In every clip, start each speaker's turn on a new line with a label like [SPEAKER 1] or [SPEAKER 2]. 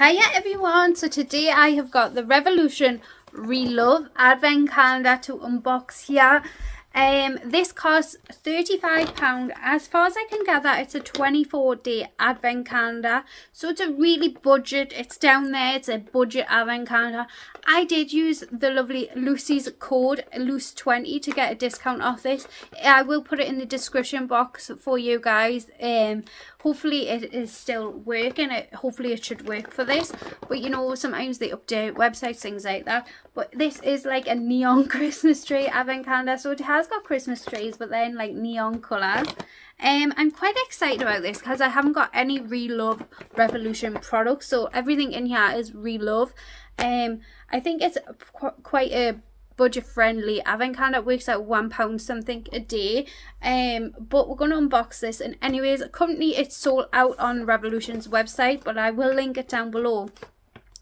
[SPEAKER 1] Hiya everyone, so today I have got the Revolution Relove Advent Calendar to unbox here. This costs £35. As far as I can gather, it's a 24-day advent calendar, so it's a really budget. It's down there, it's a budget advent calendar. I did use the lovely Lucy's code Luce20 to get a discount off this. I will put it in the description box for you guys. Hopefully it is still working. Hopefully it should work for this, but you know, sometimes they update websites, things like that. But this is like a neon Christmas tree advent calendar, so it has got Christmas trees but then like neon colours. I'm quite excited about this because I haven't got any Relove Revolution products, so everything in here is Relove. I think it's quite a budget friendly advent calendar. It works out £1 something a day. But we're going to unbox this, and anyways, currently it's sold out on Revolution's website, but I will link it down below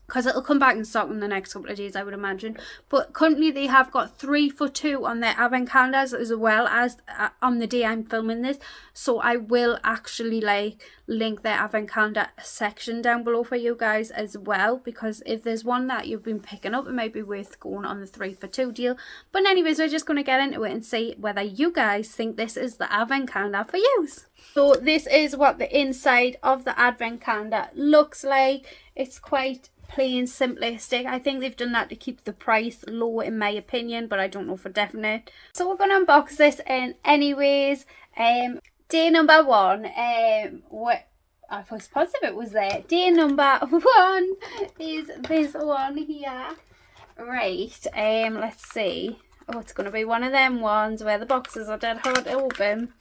[SPEAKER 1] because it'll come back in stock in the next couple of days, I would imagine. But currently they have got 3 for 2 on their advent calendars, as well as on the day I'm filming this. So I will actually like link their advent calendar section down below for you guys as well, because if there's one that you've been picking up, it might be worth going on the 3 for 2 deal. But anyways, we're just going to get into it and see whether you guys think this is the advent calendar for you. So this is what the inside of the advent calendar looks like. It's quite plain, simplistic. I think they've done that to keep the price low in my opinion, but I don't know for definite. So we're going to unbox this in anyways. Day number 1, what I was positive it was there. Day number 1 is this one here. Right, let's see. Oh, it's going to be one of them ones where the boxes are dead hard to open.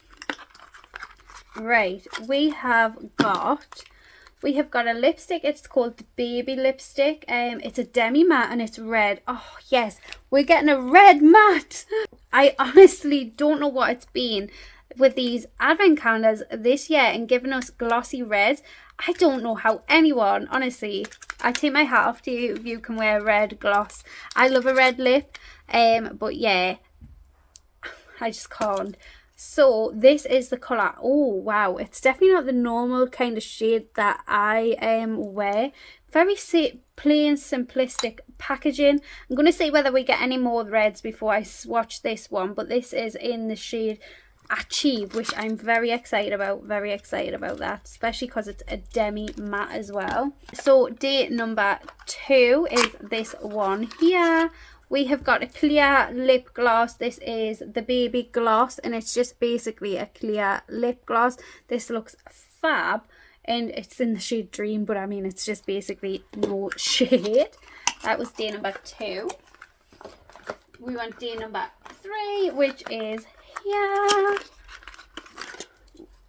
[SPEAKER 1] Right, we have got a lipstick. It's called the Baby lipstick. It's a demi matte and it's red. Oh yes, we're getting a red matte. I honestly don't know what it's been with these advent calendars this year and giving us glossy reds. I don't know how anyone, honestly, I take my hat off to you if you can wear red gloss. I love a red lip, but yeah, I just can't. So this is the colour. Oh wow, it's definitely not the normal kind of shade that I wear. Very plain, simplistic packaging. I'm going to see whether we get any more reds before I swatch this one, but this is in the shade Achieve, which I'm very excited about. Very excited about that, especially because it's a demi matte as well. So day number 2 is this one here. We have got a clear lip gloss. This is the Baby gloss, and it's just basically a clear lip gloss. This looks fab, and it's in the shade Dream, but I mean, it's just basically no shade. That was day number 2. We want day number 3, which is here.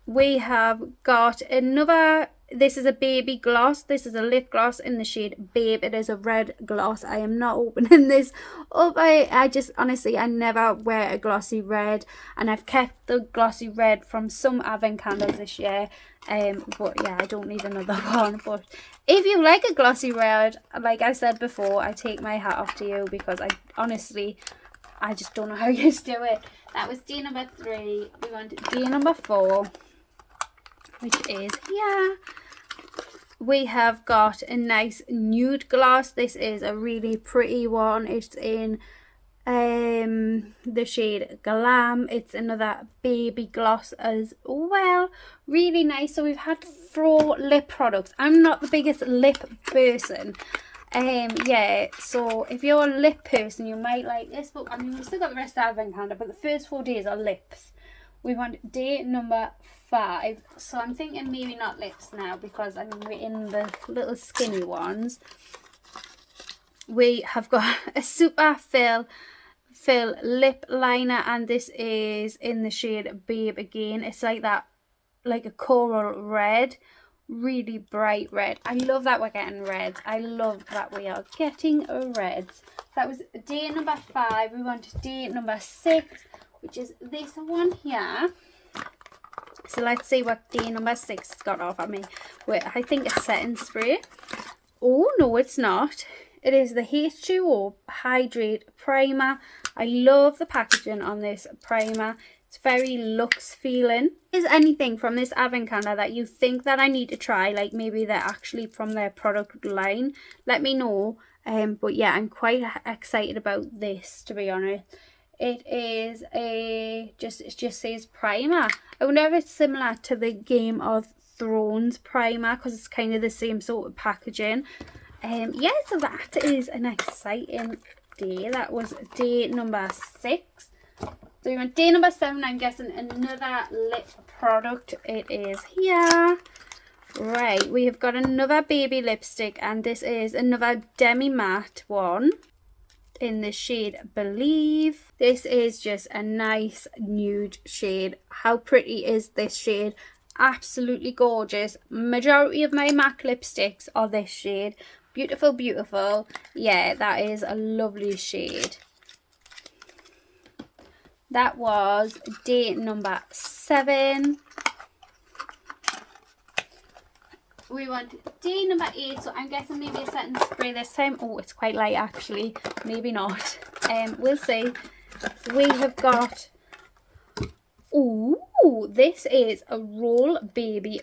[SPEAKER 1] We have got another. This is a Baby gloss. This is a lip gloss in the shade Babe. It is a red gloss. I am not opening this up. I just honestly, I never wear a glossy red, and I've kept the glossy red from some advent calendars this year. But yeah, I don't need another one. But if you like a glossy red, like I said before, I take my hat off to you, because I honestly, I just don't know how you do it. That was day number 3. We want day number 4, which is here. We have got a nice nude gloss. This is a really pretty one. It's in the shade Glam. It's another Baby gloss as well. Really nice. So we've had 4 lip products. I'm not the biggest lip person. Yeah, so if you're a lip person, you might like this, but I mean, we've still got the rest of the advent calendar, but the first 4 days are lips. We want day number 5, so I'm thinking maybe not lips now, because I mean, we're in the little skinny ones. We have got a super fill lip liner, and this is in the shade Babe again. It's like that, like a coral red, really bright red. I love that we're getting reds. I love that we are getting reds. That was day number 5. We want day number 6, which is this one here. So let's see what day number 6 has got off at me. Wait, I think it's setting spray. Oh no, it's not. It is the H2O Hydrate Primer. I love the packaging on this primer. It's very luxe feeling. Is anything from this advent calendar that you think that I need to try, like maybe they're actually from their product line, let me know. But yeah, I'm quite excited about this, to be honest. It is a it just says primer. I wonder if it's similar to the Game of Thrones primer, because it's kind of the same sort of packaging. Yeah, so that is an exciting day. That was day number 6. So we went day number 7. I'm guessing another lip product. It is here. Right, we have got another baby lipstick, and this is another demi matte one in the shade Believe. This is just a nice nude shade. How pretty is this shade? Absolutely gorgeous. Majority of my MAC lipsticks are this shade. Beautiful, beautiful. Yeah, that is a lovely shade. That was day number 7. We want day number 8, so I'm guessing maybe a setting spray this time. Oh, it's quite light actually. Maybe not. We'll see. We have got, oh, this is a Roll Baby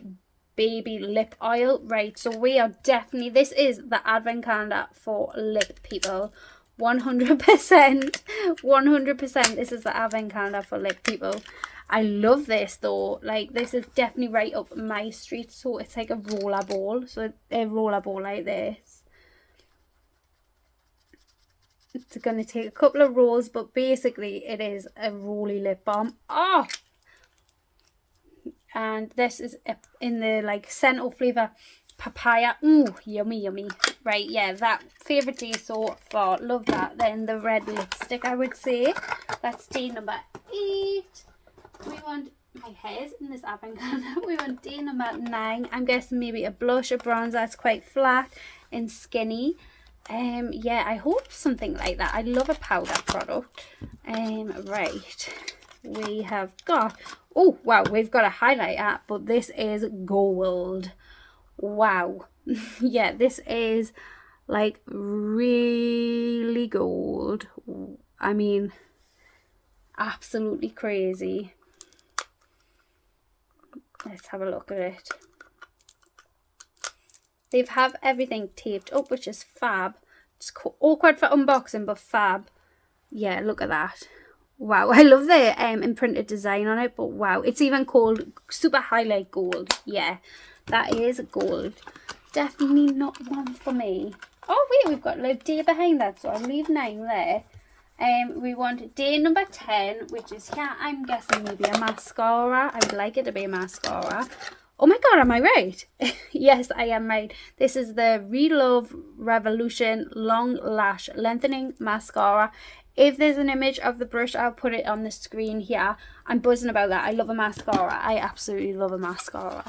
[SPEAKER 1] lip oil. Right, so we are definitely, this is the advent calendar for lip people. 100%, 100%, this is the advent calendar for lip people. I love this though. Like, this is definitely right up my street. So it's like a roller ball. So a roller ball like this. It's going to take a couple of rolls, but basically it is a rolly lip balm. Oh! And this is in the like scent or flavour papaya. Ooh, yummy, yummy. Right, yeah, that favourite day so far. Love that. Then the red lipstick, I would say. That's day number 8. We want, my hair's in this advent calendar. We want day number 9. I'm guessing maybe a blush, a bronzer. That's quite flat and skinny. Yeah, I hope something like that. I love a powder product. Right, we have got, oh wow, we've got a highlighter, but this is gold. Wow. Yeah, this is like really gold. I mean, absolutely crazy. Let's have a look at it. They have everything taped up, which is fab. It's awkward for unboxing, but fab. Yeah, look at that. Wow, I love the imprinted design on it, but wow, it's even called Super Highlight Gold. Yeah, that is gold. Definitely not one for me. Oh wait, we've got a day behind that, so I'll leave 9 there. We want day number 10, which is here. I'm guessing maybe a mascara. I would like it to be a mascara. Oh my god, am I right? Yes, I am right. This is the Relove Revolution Long Lash Lengthening Mascara. If there's an image of the brush, I'll put it on the screen here. I'm buzzing about that. I love a mascara. I absolutely love a mascara.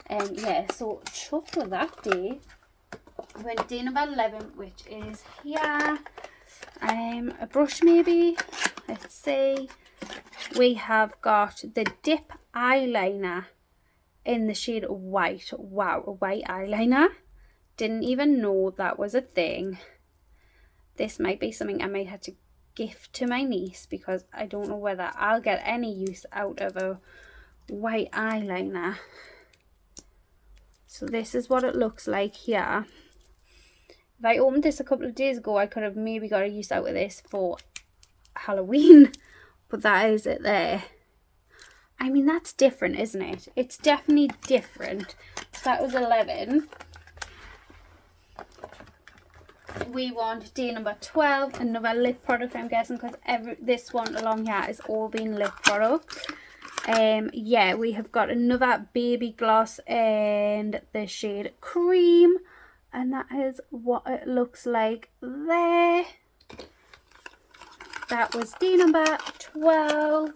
[SPEAKER 1] Yeah, so chuffed with that day. We went day number 11, which is here. A brush maybe. Let's see. We have got the Dip eyeliner in the shade white. Wow, a white eyeliner. Didn't even know that was a thing. This might be something I might have to gift to my niece, because I don't know whether I'll get any use out of a white eyeliner. So this is what it looks like here. If I opened this a couple of days ago, I could have maybe got a use out of this for Halloween. But that is it there. I mean, that's different, isn't it? It's definitely different. So that was 11. We want day number 12, another lip product, I'm guessing, because this one along here is all been lip products. Yeah, we have got another baby gloss in the shade Cream, and that is what it looks like there. That was day number 12.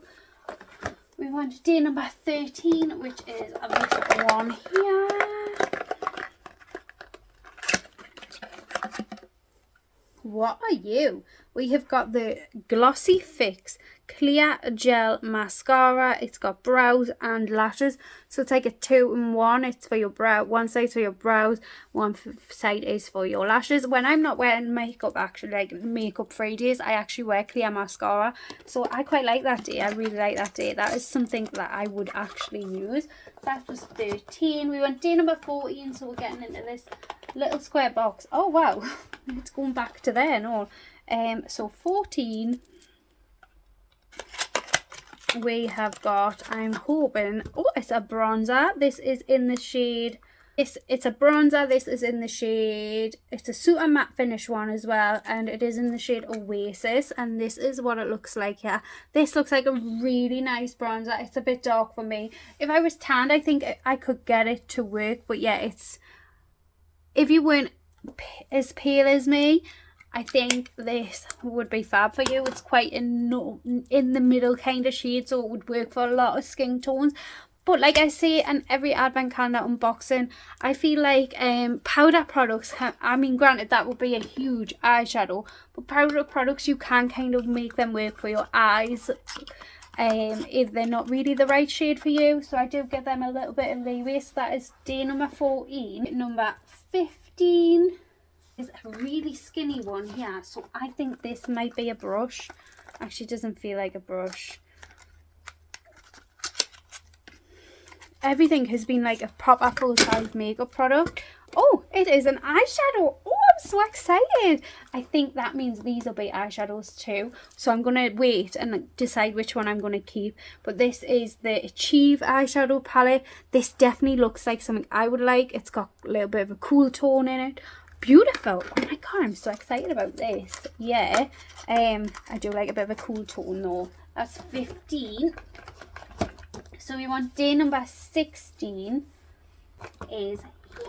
[SPEAKER 1] We want day number 13, which is this one here. What are you? We have got the Glossy Fix Clear Gel Mascara. It's got brows and lashes. So it's like a 2-in-1. It's for your brow. One side for your brows. One side is for your lashes. When I'm not wearing makeup, actually, like makeup free days, I actually wear clear mascara. So I quite like that day. I really like that day. That is something that I would actually use. That was 13. We went day number 14. So we're getting into this little square box. Oh wow, it's going back to there. No, so 14 we have got, I'm hoping, oh, it's a bronzer. This is in the shade, it's a bronzer. This is in the shade, it's a super matte finish one as well, and it is in the shade Oasis, and this is what it looks like here. This looks like a really nice bronzer. It's a bit dark for me. If I was tanned, I think I could get it to work, but yeah, it's, if you weren't as pale as me, I think this would be fab for you. It's quite in the middle kind of shade, so it would work for a lot of skin tones. But like I say in every advent calendar unboxing, I feel like powder products, I mean granted that would be a huge eyeshadow, but powder products, you can kind of make them work for your eyes if they're not really the right shade for you. So I do give them a little bit of leeway. So that is day number 14. Number 15 is a really skinny one here. So I think this might be a brush. Actually doesn't feel like a brush. Everything has been like a proper full-size makeup product. Oh, it is an eyeshadow. Oh, I'm so excited. I think that means these will be eyeshadows too. So I'm going to wait and decide which one I'm going to keep. But this is the Achieve eyeshadow palette. This definitely looks like something I would like. It's got a little bit of a cool tone in it. Beautiful. Oh my god, I'm so excited about this. Yeah, I do like a bit of a cool tone though. That's 15. So we want day number 16 is here.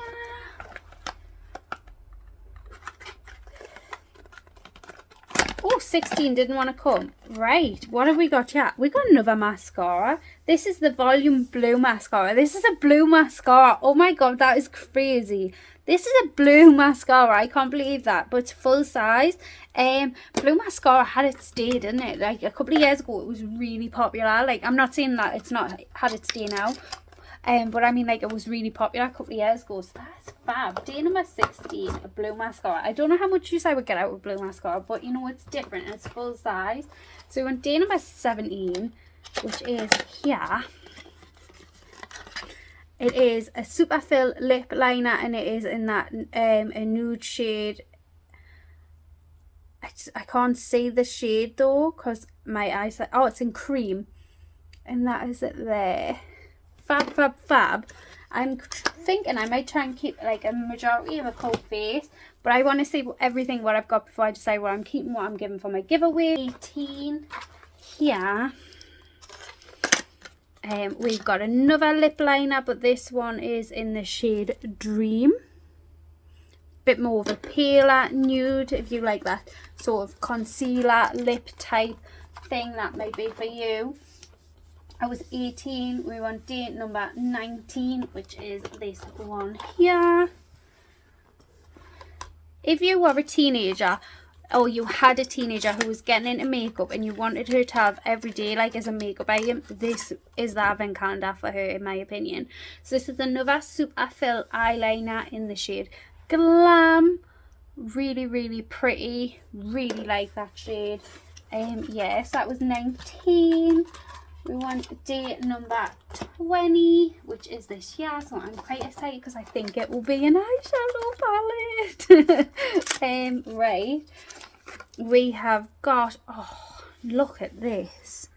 [SPEAKER 1] Oh, 16 didn't want to come. Right, what have we got here? We got another mascara. This is the Volume Blue mascara. This is a blue mascara. Oh my god, that is crazy. This is a blue mascara. I can't believe that, but it's full size. Blue mascara had its day, didn't it? Like a couple of years ago, it was really popular. Like, I'm not saying that it's not had its day now, but I mean, like, it was really popular a couple of years ago. So that's fab. Day number 16, a blue mascara. I don't know how much use I would get out with blue mascara, but you know, it's different. It's full size. So we want day number 17, which is here. It is a super fill lip liner, and it is in that a nude shade. I can't see the shade though because my eyesight. Oh, it's in cream, and that is it there. Fab, fab, fab. I'm thinking I might try and keep like a majority of a full face, but I want to see everything what I've got before I decide what I'm keeping, what I'm giving for my giveaway. 18 here. We've got another lip liner, but this one is in the shade Dream. Bit more of a paler nude, if you like that sort of concealer lip type thing, that may be for you. I was 18. We want day number 19, which is this one here. If you were a teenager, or you had a teenager who was getting into makeup and you wanted her to have every day like as a makeup item, this is the advent calendar for her, in my opinion. So this is another super fill eyeliner in the shade Glam. Really, really pretty. Really like that shade. Yes, that was 19. We want day number 20, which is this year, so I'm quite excited because I think it will be an eyeshadow palette. Right, we have got, oh, look at this.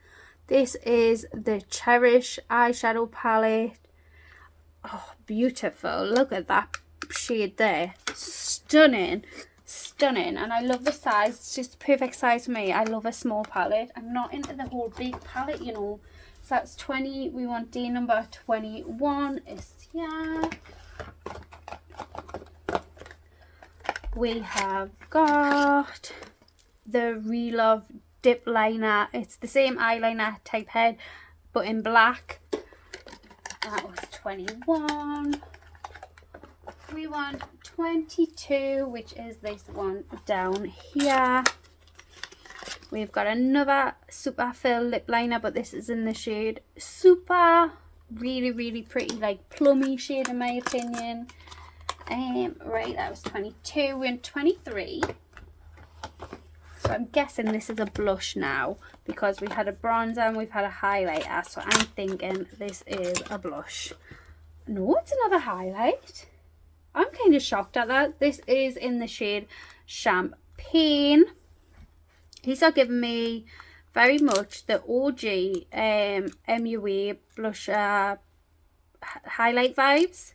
[SPEAKER 1] This is the Cherish eyeshadow palette. Oh, beautiful. Look at that shade there. Stunning. Stunning. And I love the size. It's just the perfect size for me. I love a small palette. I'm not into the whole big palette, you know. So that's 20. We want day number 21 is here. We have got the Relove dip liner. It's the same eyeliner type head, but in black. That was 21. we want 22, which is this one down here. We've got another Super Fill lip liner, but this is in the shade Super. Really, really pretty, like plummy shade in my opinion. Right, that was 22. We're in 23. So I'm guessing this is a blush now, because we've had a bronzer and we've had a highlighter. So I'm thinking this is a blush. No, it's another highlight. I'm kind of shocked at that. This is in the shade Champagne. These are giving me very much the OG MUA blusher highlight vibes.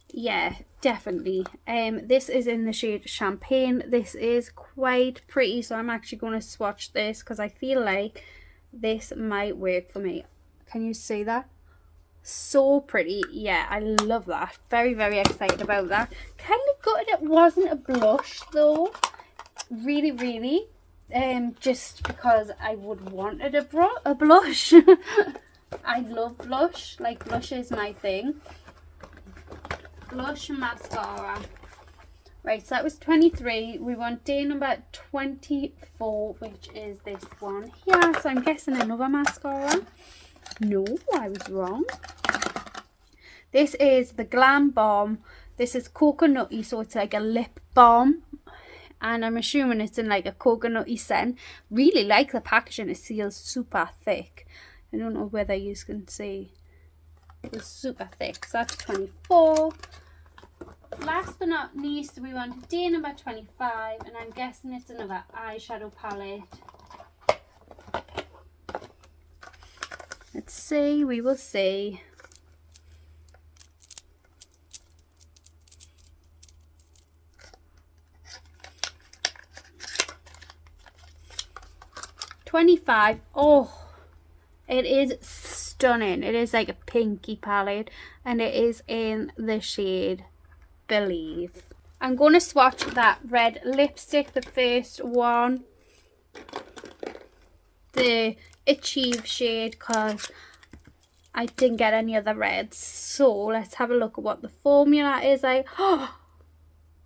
[SPEAKER 1] Yeah, definitely. This is in the shade Champagne. This is quite pretty, so I'm actually going to swatch this because I feel like this might work for me. Can you see that? So pretty. Yeah, I love that. Very, very excited about that. Kind of gutted it wasn't a blush though. Really, really. Just because I would wanted a blush. I love blush. Like, blush is my thing. Blush and mascara. Right, so that was 23. We want day number 24, which is this one here. So I'm guessing another mascara. No, I was wrong. This is the Glam Balm. This is coconutty, so it's like a lip balm. And I'm assuming it's in like a coconutty scent. Really like the packaging. It feels super thick. I don't know whether you can see. It's super thick. So that's 24. Last but not least, we want day number 25. And I'm guessing it's another eyeshadow palette. Let's see. We will see. $25. Oh, it is stunning. It is like a pinky palette and it is in the shade Believe. I'm going to swatch that red lipstick, the first one, the Achieve shade, because I didn't get any other reds. So let's have a look at what the formula is like.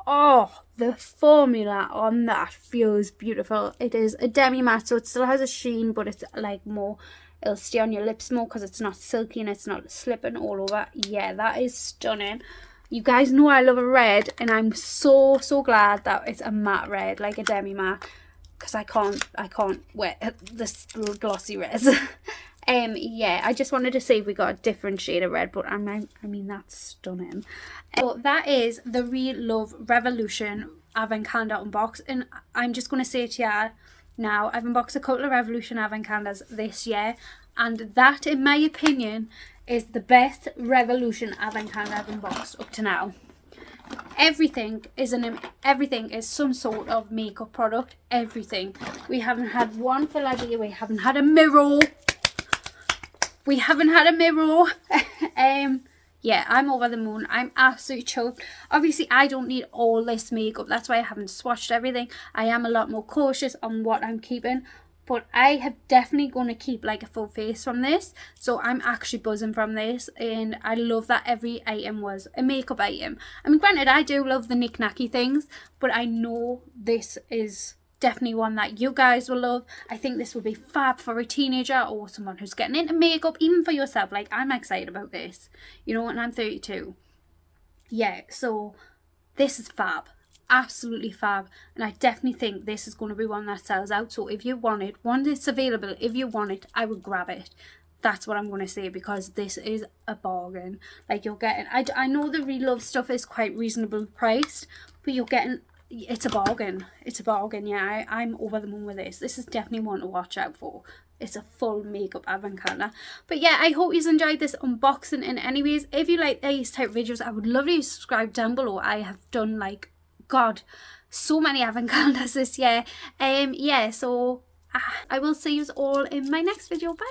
[SPEAKER 1] Oh, the formula on that feels beautiful. It is a demi matte, so it still has a sheen, but it's like more, it'll stay on your lips more because it's not silky and it's not slipping all over. Yeah, that is stunning. You guys know I love a red, and I'm so glad that it's a matte red, like a demi matte, because I can't wear this little glossy reds. Yeah, I just wanted to see if we got a different shade of red, but I mean that's stunning. So that is the Relove Revolution Advent Calendar unbox, and I'm just going to say to you now, I've unboxed a couple of Revolution Advent Calendars this year, and that, in my opinion, is the best Revolution Advent Calendar I've unboxed up to now. Everything is some sort of makeup product. Everything. We haven't had one for Laggy. We haven't had a mirror. We haven't had a mirror. Yeah, I'm over the moon. I'm absolutely chuffed. Obviously, I don't need all this makeup. That's why I haven't swatched everything. I am a lot more cautious on what I'm keeping. But I have definitely going to keep like a full face from this. So I'm actually buzzing from this. And I love that every item was a makeup item. I mean, granted, I do love the knick-knacky things. But I know this is definitely one that you guys will love. I think this would be fab for a teenager or someone who's getting into makeup, even for yourself. Like, I'm excited about this, you know, and I'm 32. Yeah, so this is fab. Absolutely fab. And I definitely think this is going to be one that sells out. So if you want it, once it's available, if you want it, I would grab it. That's what I'm going to say, because this is a bargain. Like, you're getting, I know the Relove stuff is quite reasonably priced, but you're getting, it's a bargain. It's a bargain. Yeah, I'm over the moon with this. This is definitely one to watch out for. It's a full makeup advent calendar. But yeah, I hope you enjoyed this unboxing. And anyways, if you like these type of videos, I would love you to subscribe down below. I have done, like, God, so many advent calendars this year. Yeah, so I will see you all in my next video. Bye.